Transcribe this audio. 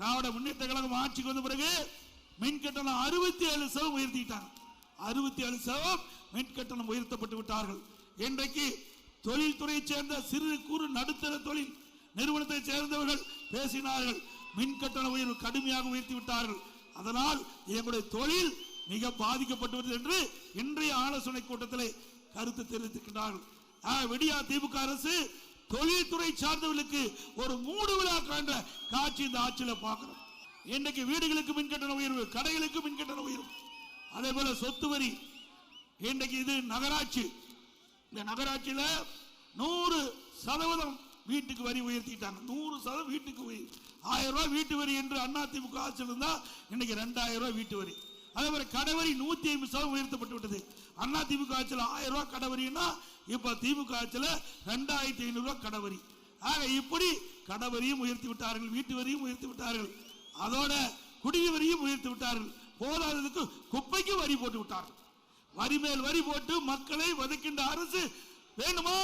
திராவிட முன்னேற்ற கழகம் ஆட்சிக்கு வந்த பிறகு மின் கட்டணம் 67% உயர்த்திட்டாங்க. 67% மின் கட்டணம் உயர்த்தப்பட்டு விட்டார்கள். இன்றைக்கு தொழில்துறையை சேர்ந்த சிறு குறு நடுத்தர தொழில் நிறுவனத்தை சேர்ந்தவர்கள் பேசினார்கள். மின் கட்டண உயர்வு கடுமையாக உயர்த்தி விட்டார்கள். அதனால் எங்களுடைய தொழில் மிக பாதிக்கப்பட்டுள்ளது என்று இன்றைய ஆலோசனை கூட்டத்தில் கருத்து தெரிவித்திருக்கிறார்கள். விடியா திமுக அரசு தொழில்துறை சார்ந்தவர்களுக்கு ஒரு மூடு விழா காண்ற காட்சி இந்த ஆட்சியில் பார்க்கிறோம். இன்றைக்கு வீடுகளுக்கு மின்கட்டண உயர்வு, கடைகளுக்கு மின்கட்டண உயர்வு, அதே போல சொத்து வரி. இன்றைக்கு இது நகராட்சி, இந்த நகராட்சியில் 100% வீட்டுக்கு வரி உயர்த்திட்டாங்க. 100% வீட்டுக்கு 1000 ரூபாய் வீட்டு வரி என்று அதிமுக ஆட்சியில் இருந்தா இன்னைக்கு 2000 ரூபாய் வீட்டு வரி. அதே மாதிரி கடவரி 150% உயர்த்தப்பட்டு விட்டது. அதிமுக ஆட்சியில் 1000 ரூபாய் கடவரின்னா இப்ப திமுக ஆட்சியில் 2500 ரூபாய் கடவரி. ஆக இப்படி கடவரியும் உயர்த்தி விட்டார்கள், வீட்டு வரியும் உயர்த்தி விட்டார்கள், அதோட குடிநீர் வரியும் உயர்த்தி விட்டார்கள். போதாததுக்கு குப்பைக்கு வரி போட்டு விட்டார்கள். வரி மேல் வரி போட்டு மக்களை வதைக்கின்ற அரசு வேணுமா?